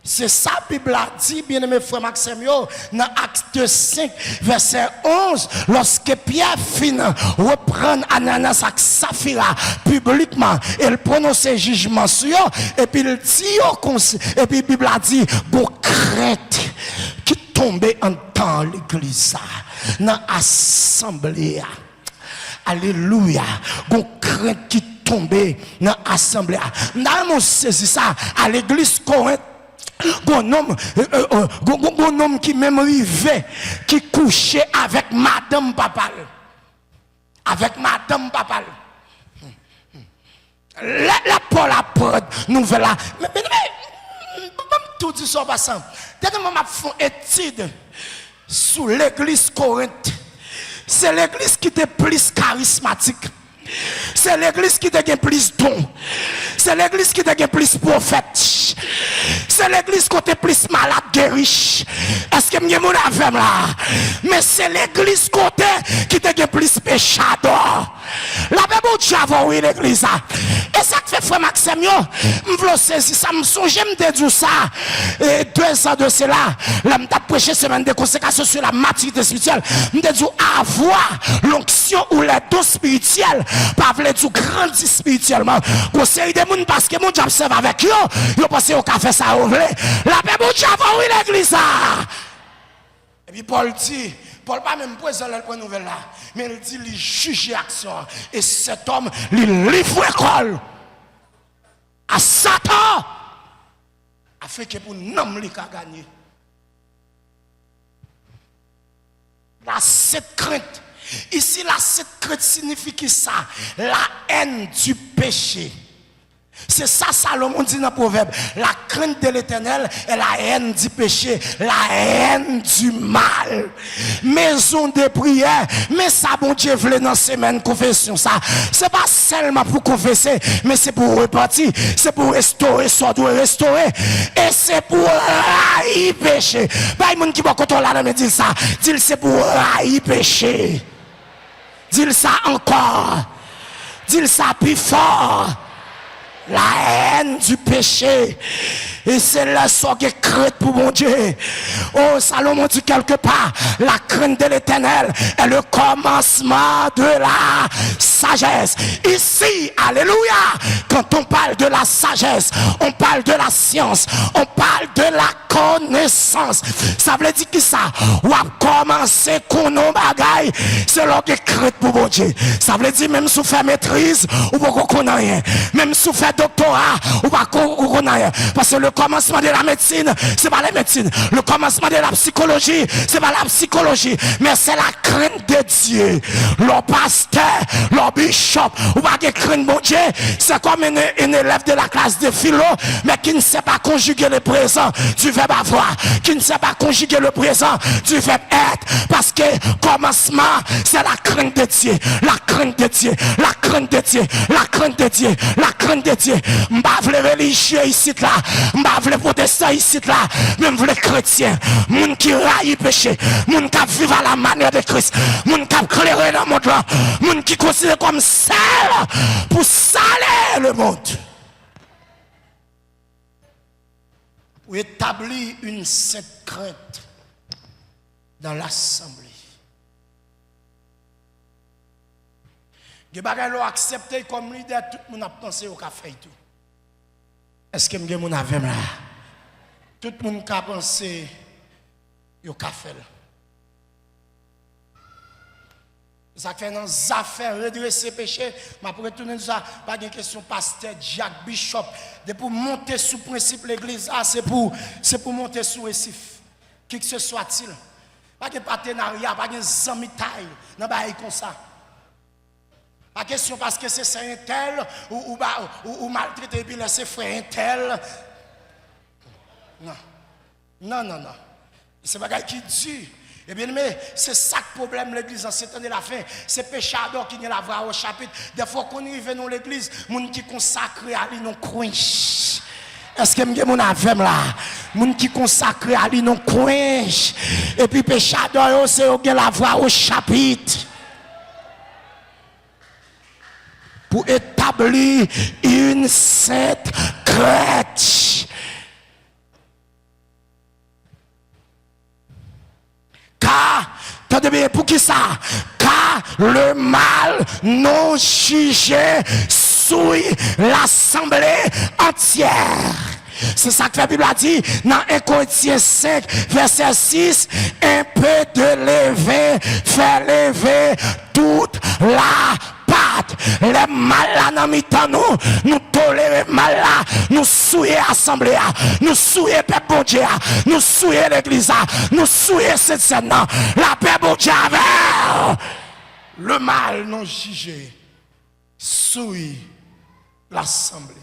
C'est ça la Bible a dit, bien-aimé frère Maxime, dans Acte 5, verset 11, lorsque Pierre finit reprendre Ananas et Saphira publiquement, il prononce jugement sur eux, et puis il dit, et puis la Bible a dit, bon crainte qui tombait en temps l'église, dans l'assemblée. Alléluia, bon crainte qui tombait dans l'assemblée. Nous saisi ça à l'église Corinthe. Bon homme qui même arrivait, qui couchait avec Madame Papal. Avec Madame Papal. La Paul apprend nouvelle là. Mais tout dit ça en passant. Dernièrement, je fais une étude sur l'église Corinthe. C'est l'église qui était plus charismatique. C'est l'église qui te gagne plus dons. C'est l'église qui te gagne plus prophètes. C'est l'église qui est plus malade guéri. Est-ce que je mon avec là? Mais c'est l'église côté qui te gagne plus péchador. La Bible dit avant oui l'église. Et ça fait frère Maxime, je veux saisir ça, me songe, me dire ça. Et 2 ans de cela, là, je prêché semaine de consécration sur la maturité spirituelle. Je me dis avoir l'onction ou les dons spirituels, pas veut dire grandir spirituellement. Pour série de monde parce que mon j'observe avec eux, ils pensent au café ça ouvre. La Bible dit avant oui l'église. Et puis Paul dit, Paul pas même présent là pour nouvelle là, mais il dit il juge action et cet homme il livre école à Satan afin que pour n'homme li ka gagner. La cette crainte. Ici la cette crainte signifie que ça, la haine du péché. C'est ça Salomon dit dans le proverbe. La crainte de l'Éternel est la haine du péché, la haine du mal. Maison de prière, mais ça bon Dieu voulait dans semaine confession ça. C'est pas seulement pour confesser, mais c'est pour repartir, c'est pour restaurer, soit doit restaurer et c'est pour haïr péché. Pas monde qui va contrôler là mais dit ça. Dit c'est pour haïr péché. Dit ça encore. Dit ça plus fort. La haine du péché. Et c'est là ça qui est crainte pour mon Dieu. Oh, Salomon dit quelque part, la crainte de l'Éternel est le commencement de la sagesse. Ici, alléluia, quand on parle de la sagesse, on parle de la science, on parle de la connaissance. Ça veut dire que ça, ou a commencé qu'on nos bagaille, c'est là qui est crainte pour mon Dieu. Ça veut dire même si vous faites maîtrise, ou pas qu'on connaît rien. Même si vous faites doctorat, ou pas qu'on connaît rien. Parce que le commencement de la médecine, c'est pas la médecine. Le commencement de la psychologie, c'est pas la psychologie. Mais c'est la crainte de Dieu. Leur pasteur, leur bishop, ou pas qui crainte mon Dieu, c'est comme un élève de la classe de philo, mais qui ne sait pas conjuguer le présent du verbe avoir, qui ne sait pas conjuguer le présent du verbe être. Parce que commencement, c'est la crainte de Dieu. La crainte de Dieu. La crainte de Dieu. La crainte de Dieu. La crainte de Dieu. M'ba vle religieux ici là. M'ba vle protestant ici là. Même vle chrétien. Moun qui raille péché. Moun qui vivent à la manière de Christ. Moun qui clairé dans le monde là. Moun qui considère comme sel pour saler le monde. Pour établir une sainte crainte dans l'assemblée. Les bagages l'ont accepté comme leader, tout le monde a pensé au café tout. Est-ce que je mon avem là? Tout le monde a pensé au café là. Ça fait dans les affaires redresser péché, mais pour retourner ça, pas de question pasteur Jacques Bishop, de pour monter sous principe l'église, c'est pour monter sous récif. Qui que ce soit-il. Pas de partenariat, pas de zami taille, non bah comme ça. Pas question parce que c'est un tel ou maltraité et puis laisser frère un tel. Non. Non, non, non. C'est pas qui dit. Eh bien, mais c'est ça le problème l'église en cette année la fin. C'est péchador qui vient la voir au chapitre. Des fois qu'on arrive dans l'église, les gens qui consacrent à lui non coin. Est-ce que mon avem là, moun qui consacrent à lui non coin. Et puis péchador c'est au la voir au chapitre. Pour établir une sainte crainte. Car, attendez bien, pour qui ça? Car le mal non jugé souille l'assemblée entière. C'est ça que la Bible a dit dans 1 Corinthiens 5, verset 6. Un peu de levain fait lever toute la pâte. Les mal là dans mi-temps nous tolérons mal là, nous souillons l'assemblée, nous souillons peuple bon Dieu, nous souillons l'église, nous souillons cette scène. La paix bon Dieu avec le mal non jugé souille l'assemblée.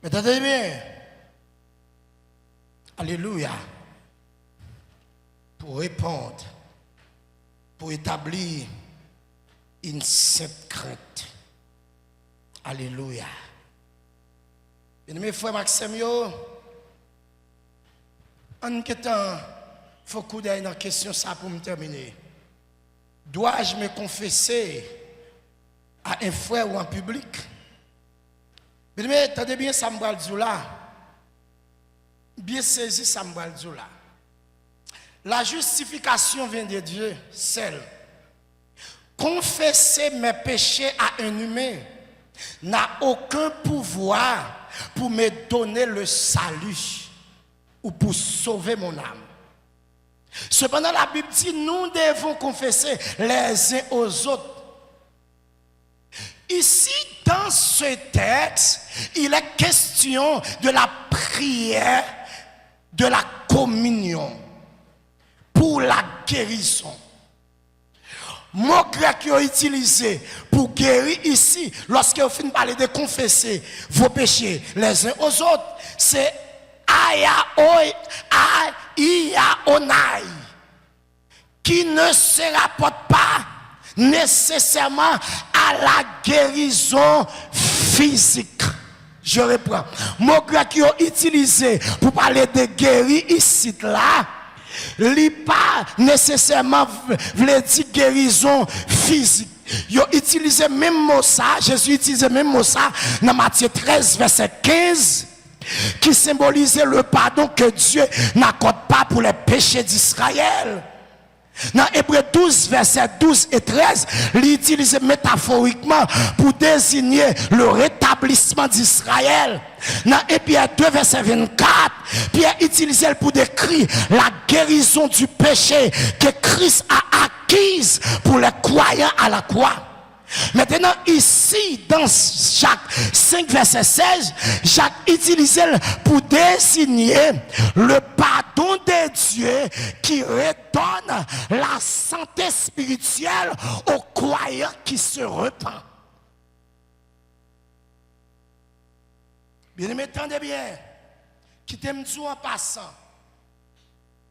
Mais attendez bien. Alléluia. Pour répondre, pour établir une sainte crainte. Alléluia. Mes frères Maxime, en quittant, il faut coup d'œil dans la question ça pour me terminer. Dois-je me confesser à un frère ou en public? Mais attendez bien, ça me va le dire là. Bien saisi, ça me va le dire là. La justification vient de Dieu seul. Confesser mes péchés à un humain n'a aucun pouvoir pour me donner le salut ou pour sauver mon âme. Cependant, la Bible dit nous devons confesser les uns aux autres. Ici, dans ce texte, il est question de la prière, de la communion pour la guérison. mot grec qu'ils ont utilisé pour guérir ici, lorsque vous finissez de parler de confesser vos péchés les uns aux autres, c'est ayaonai, qui ne se rapporte pas nécessairement à la guérison physique. Je reprends. Mot grec qu'ils ont utilisé pour parler de guérir ici là, li pas nécessairement veut dire guérison physique. Ils ont utilisé même mot ça, Jésus utilisait même mot ça dans Matthieu 13 verset 15 qui symbolisait le pardon que Dieu n'accorde pas pour les péchés d'Israël. Dans Hébreu 12, versets 12 et 13, il utilise métaphoriquement pour désigner le rétablissement d'Israël. Dans Pierre 2, verset 24, Pierre utilise pour décrire la guérison du péché que Christ a acquise pour les croyants à la croix. Maintenant, ici, dans Jacques 5, verset 16, Jacques utilisait pour désigner le pardon de Dieu qui redonne la santé spirituelle aux croyants qui se repentent. Bien aimé, entendez bien, qui t'aime dit en passant,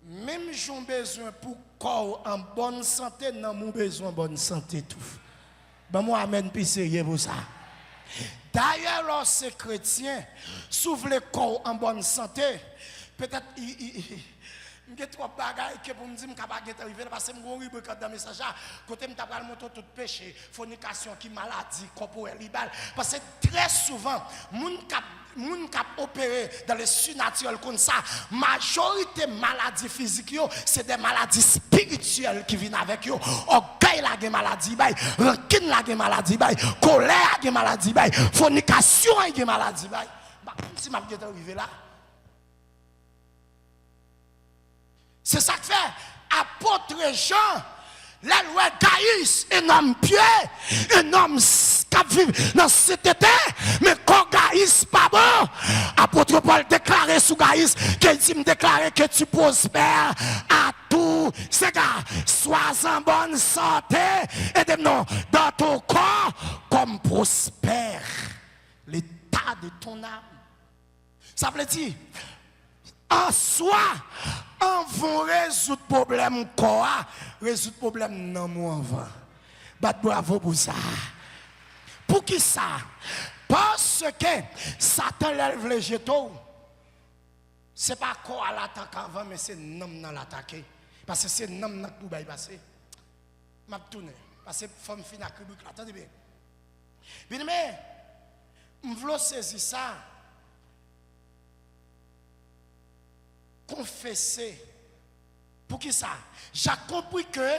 même j'ai besoin pour corps en bonne santé, non, mon besoin en bonne santé tout. Ben moi, amène plus sérieux pour ça. D'ailleurs, lorsque chrétien s'ouvre le corps en bonne santé, peut-être il y a trop de bagages que pour me dire que je ne peux pas arriver parce que je suis rubrique dans le message. Côté je vais montrer tout péché, fornication, qui maladie, corporelle, libérale. Parce que très souvent, les gens qui opéré dans le surnaturel comme ça, la majorité des maladies physiques, c'est des maladies spirituelles qui viennent avec eux. Orgueil la maladie, rancune la maladie, colère la maladie, fornication la maladie. Si je suis arrivé là, c'est ça que fait apôtre Jean, la loi Gaïs, un homme pieux, un homme qui vit dans cette terre, mais quand Gaïs pas bon, apôtre Paul déclarait sous Gaïs, qu'il dit me déclarer que tu prospères à tout, c'est gars, sois en bonne santé, et de non, dans ton corps, comme prospère l'état de ton âme. Ça veut dire, en soi, on va résoudre le problème quoi, résoudre le problème non moi avant. Bravo pour ça. Pour qui ça? Parce que Satan lève les jetons. Ce n'est pas quoi à l'attaque avant, mais c'est non dans l'attaquer. Parce que c'est non dans tout bail passer. Je vais tourner. Parce que femme fin à crible. Attendez bien. Bien mais, je veux saisir ça. Confesser. Pour qui ça? J'ai compris que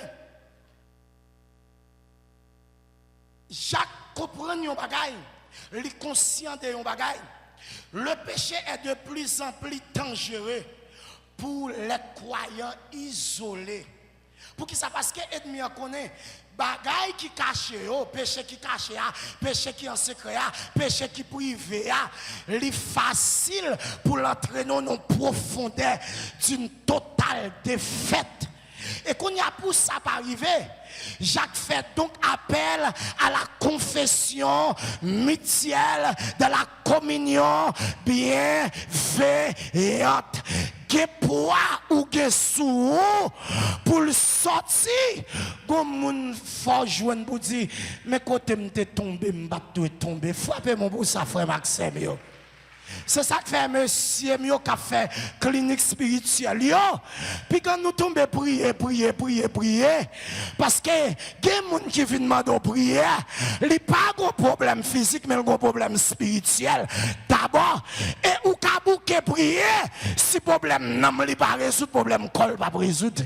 Jacques comprend un bagage, il est conscient de un bagage. Le péché est de plus en plus dangereux pour les croyants isolés. Pour qui ça? Parce que l'ennemi connaît bagaille qui cache, péché qui cache, péché qui en secret, péché qui privé, il est facile pour l'entraîner en profondeur d'une totale défaite. Et qu'on y a pour ça pas arriver, Jacques fait donc appel à la confession mutuelle de la communion bienveillante. Que poids ou que sous pour le sortir, comme moun faut joindre pour dire, mais côté m'te tombé, m'battu tombé, frappez mon pour ça, frère Maxime yo. C'est ça que fait monsieur Mio qui a fait clinique spirituelle. Puis quand nous tombons prier, parce que il y a des gens qui viennent demander prier, il n'y a pas de problème physique, mais il y a un problème spirituel. D'abord, et ou kabouke prier, si le problème n'est pas résoudre, le problème ne pas résoudre.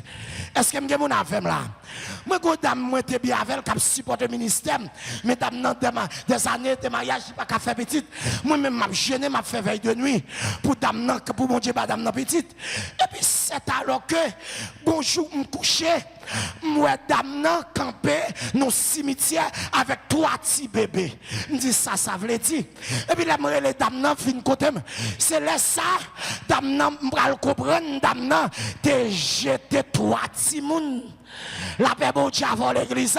Est-ce que je suis avec là? Moi, je suis bien avec elle, qui supporte le ministère. Mais des années de mariage, je n'ai pas fait petite. Moi-même, je suis gêné, je fait veille de nuit. Pour mon Dieu, madame petite. Et puis, c'est alors que, bonjour, je me couchais. Moi, dame campé dans le cimetière avec 3 petits bébés. Je dis ça veut dire. Et puis, les dames viennent côté. C'est là ça, dame, je comprendre, dame, t'es jeté 3 petits moun La paix bon Dieu avant l'église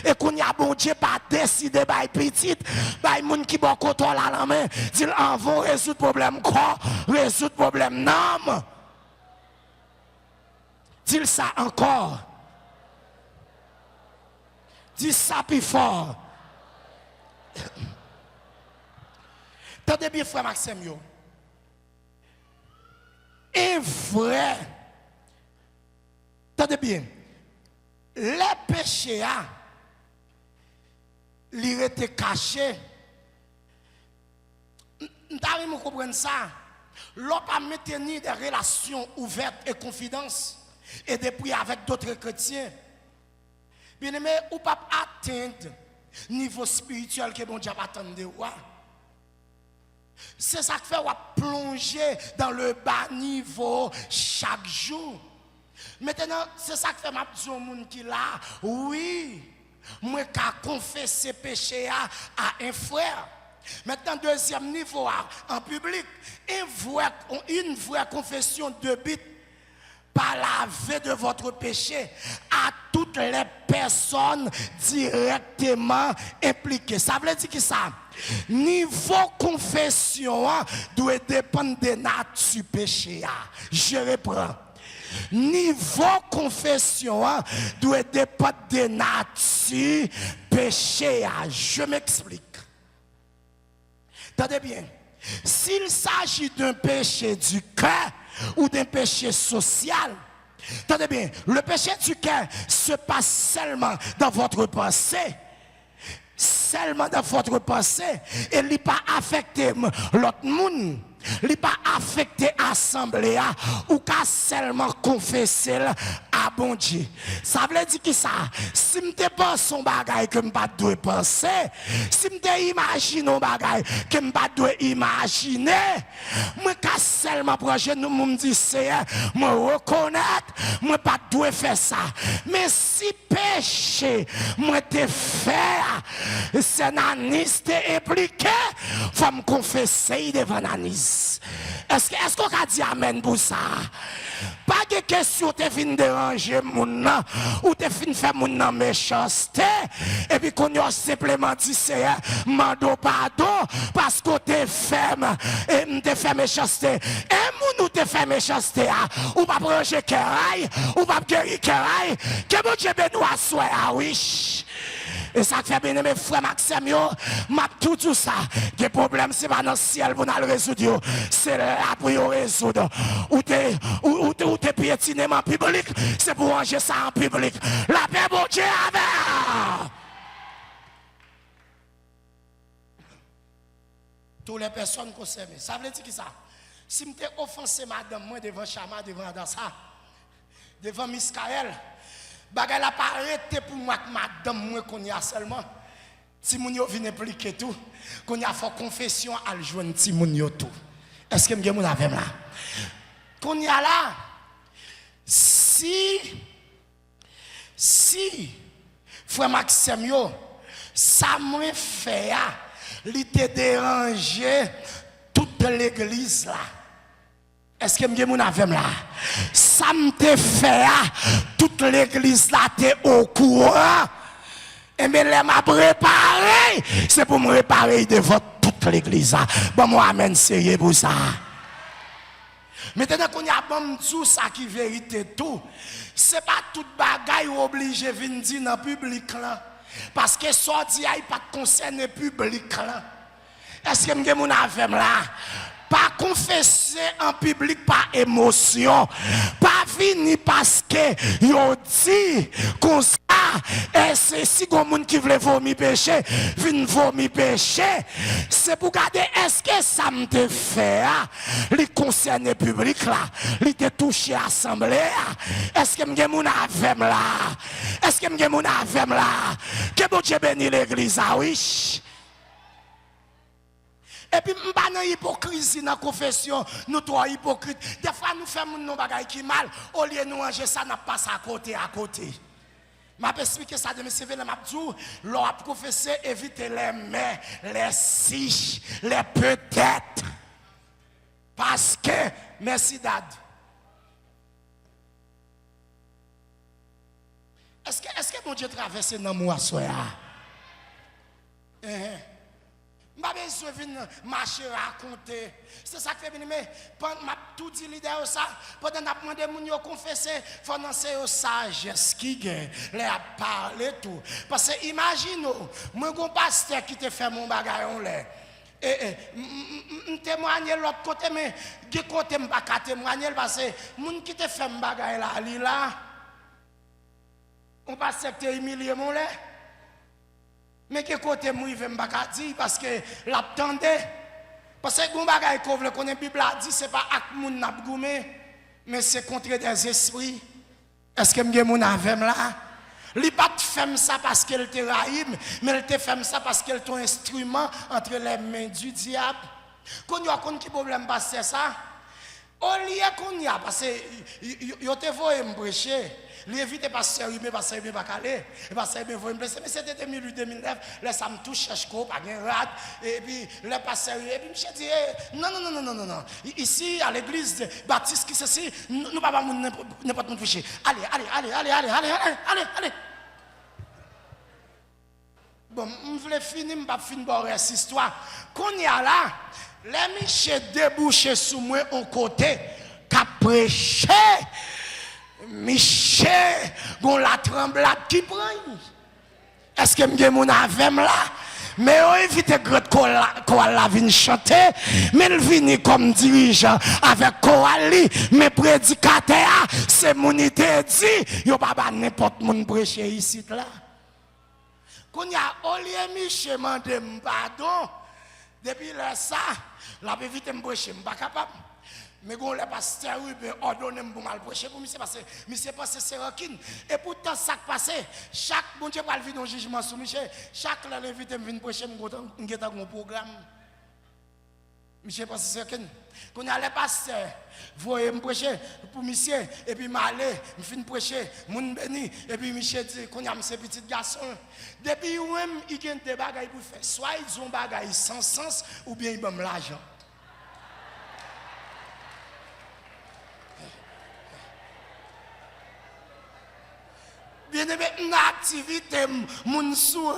et qu'on y a bon Dieu pas décidé by petite by moun qui bon contrôle à la main dit en vont résoudre problème corps résoudre problème âme dit ça encore dit ça plus fort tendez bien frère Maxime yo et vrai tendez bien les péchés ils étaient cachés. Nous comprenons ça. L'on pas maintenir des relations ouvertes et confidences et des prières avec d'autres chrétiens. Bien aimé, ou pas atteindre niveau spirituel que bon Dieu attend de vous. C'est ça qui fait ou plonger dans le bas niveau chaque jour. Maintenant, c'est ça qui fait ma petite monde qui là. Oui, moi qui confesser péché à un frère. Maintenant, deuxième niveau en public, une vraie confession de but par la de votre péché à toutes les personnes directement impliquées. Ça veut dire que ça, niveau confession doit dépendre de nature péché. Je reprends. Niveau confession doit dépendre de nature péché. Je m'explique. Attendez bien. S'il s'agit d'un péché du cœur ou d'un péché social, attendez bien, le péché du cœur se passe seulement dans votre pensée. Seulement dans votre pensée. Et il n'est pas affecté l'autre monde. Il n'est pas affecté l'assemblée ou qu'à seulement confesser à bon Dieu. Ça veut dire que ça, si je pense son bagage que je ne dois pas penser, si je imagine un bagage que je ne dois pas imaginer, je qu'à seulement projet nous me dire c'est me reconnaître, je pas dois faire ça. Mais si péché moi te faire, c'est nanis te impliqué, faut me confesser devant nanis. Est-ce qu'on a dit amen pour ça? Pas de question te fin déranger moun nan ou te fin faire moun nan méchanceté et puis qu'on a simplement dit c'est mando pardon parce que te ferme et te fait méchanceté et moun ou te fait méchanceté ou pas ranger keraille ou pas guérir keraille que bon Dieu bénisse à soi oui. Et ça fait bien mes frères Maxime, m'a tout ça. Les problèmes, c'est pas dans le ciel pour nous le résoudre. C'est là pour nous résoudre. Ou t'es piétiné en public, c'est pour ranger ça en public. La paix, bon Dieu, avec. Toutes les personnes concernées. Ça veut dire que ça. Si je t'ai offensé madame, moi devant Chama, devant Dansa, devant Miskaël, bagay la pas arrêté pour moi que madame moi qu'on y a seulement si moun yo vient impliquer tout qu'on y a fait confession à le joindre si moun yo tout est-ce que m'gen moun avec là qu'on y a là si frère Maxime yo ça m'a fait li te déranger toute l'église là. Est-ce que je suis avec là? Ça me fait, toute l'église là, t'es au courant. Et bien, elle m'a préparé. C'est pour me réparer devant toute l'église. Bon, moi, amène sérieux pour ça. Maintenant qu'on y a bon tout ça qui est vérité tout, c'est pas toute bagaille obligé de venir dire dans le public là. Parce que ça dit, il pas concerné le public là. Est-ce que je suis avec là? Pas confesser en public par émotion, pas venir parce que yo dit comme ça, et c'est sigon moun qui veut vomir péché, vin vomir péché, c'est pour garder est-ce que ça me te fait, li concerne public là, li te touché assemblée, est-ce que m'gen moun avec là, est-ce que m'gen moun avec là, que bon Dieu bénisse l'église oui. Et puis, nous sommes dans l'hypocrisie dans la confession, nous trois hypocrites. Des fois, nous faisons nos bagailles qui mal, au lieu de nous ranger ça, nous passons à côté. Je vais expliquer ça de mes CV, je vais dire, l'on a confessé, éviter les mais, les si, les peut-être. Parce que, merci Dad. Est-ce que mon Dieu traverse dans moi soya? Pas besoin de marcher raconter. C'est ça que fait bien, mais pendant m'a tout dit leader ça, pendant n'a demandé moun yo confesser, faut lancer au sagesse qui gagne, les a parler tout. Parce que imagine moi gon pasteur qui te fait mon bagay on là. Témoigner l'autre côté mais de côté m'pa ka témoigner parce que moun qui te fait mon bagay là, li là. On passe que humilier mon là. Mais que côté moi il veut m'baka dire parce que l'attendait parce que gon bagay ko vle connait Bible a dit c'est pas ak moun n'a goumé mais c'est contre des esprits. Est-ce que m'gen moun avec là? Li pas fait ça parce qu'elle te raïm mais elle te fait ça parce qu'elle ton instrument entre les mains du diable. Qu'on y a qui problème passer ça? Au lieu qu'on y a parce que yo te voye me prêcher. Lui évite pasteur mais pasteur bien pas calé et pasteur bien voye me blesser mais c'était 2008 2009 là ça me touche cherche ko pas gain rat et puis le pasteur et puis monsieur dit non ici à l'église baptiste qui ceci nous pas n'importe nous toucher allez bon on voulait finir m'pas finir bon cette histoire qu'on y a là les michel débouché sous moi en côté qu'a prêché Michel, gon la tremblade qui prend. Est-ce que m'gen mon avem là? Mais on évite grand choral la vinn chanter, mais il vient comme dirigeant avec chorali, mais prédicateur, c'est mon idée dit, yo pas n'importe moun prêcher ici là. Qu'on y a Olivier Michel mandé pardon, depuis là ça, la vite me prêcher, pas capable. Mais quand le pasteur ordonne pour mal prêcher pour monsieur parce que monsieur pense c'est rancune et pourtant ça qui passe chaque bon Dieu va venir un jugement sur monsieur chaque là l'invité me vient prêcher m'geta un programme monsieur pense c'est rancune quand le pasteur voyez me prêcher pour monsieur et puis m'aller me fin prêcher moun béni et puis monsieur dit qu'on y a ces petits garçons depuis même il gagne des bagages pour faire soit ils ont bagages sans sens ou bien ils ont l'argent. Bien aimé, une activité, mon sourd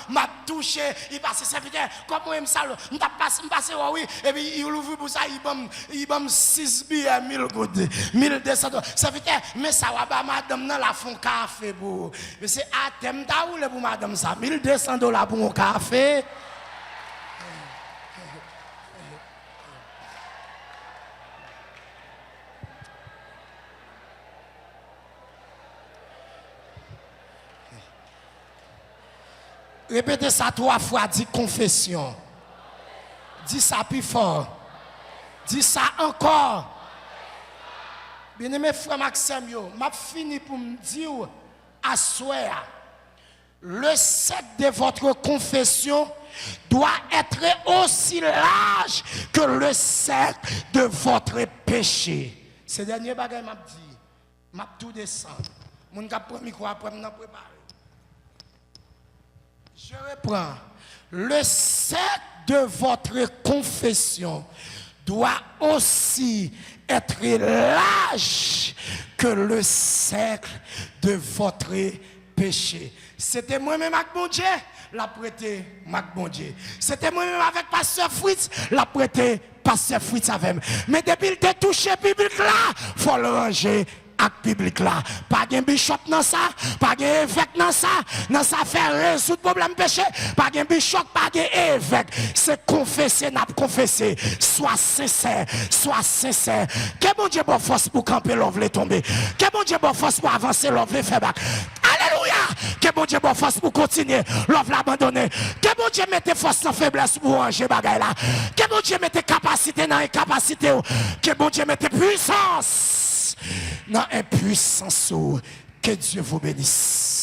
m'a touché, il passe serviteur, comme moi, je me passe, oui, et puis il ouvre pour ça, il bam 6 billets, 1000 gouttes, 1200 $. Serviteur, mais ça va pas, madame, dans la fond café pour. Mais c'est à thème d'aoule pour madame ça, 1200 $ pour un café. Répétez ça 3 fois, dis confession. Dis ça plus fort. Dis ça encore. Bien-aimé frère Maxime, m'a fini pour me dire à soir. Le cercle de votre confession doit être aussi large que le cercle de votre péché. Ce dernier bagage m'a dit, m'a tout descendre. Mon cap premier micro après m'en préparer. Je reprends. Le cercle de votre confession doit aussi être large que le cercle de votre péché. C'était moi-même avec mon Dieu, la prêté avec mon Dieu. C'était moi-même avec Pasteur Fritz, la prêté Pasteur Fritz avec. Mais depuis qu'il t'a touché public là, il faut le ranger. Public là, pas de bishop dans ça, pas de évêque dans ça fait résoudre problème péché, pas de bishop, pas de évêque, c'est confesser, n'a pas confesser, sois sincère. Que bon Dieu bonne force pour camper, l'envle tomber, que bon Dieu bonne force pour avancer, l'envle faire back. Alléluia, que bon Dieu bonne force pour continuer, l'envle abandonner, que bon Dieu mette force dans faiblesse pour ranger bagay là, que bon Dieu mette capacité dans incapacité, que bon Dieu mette puissance. Dans impuissance, que Dieu vous bénisse.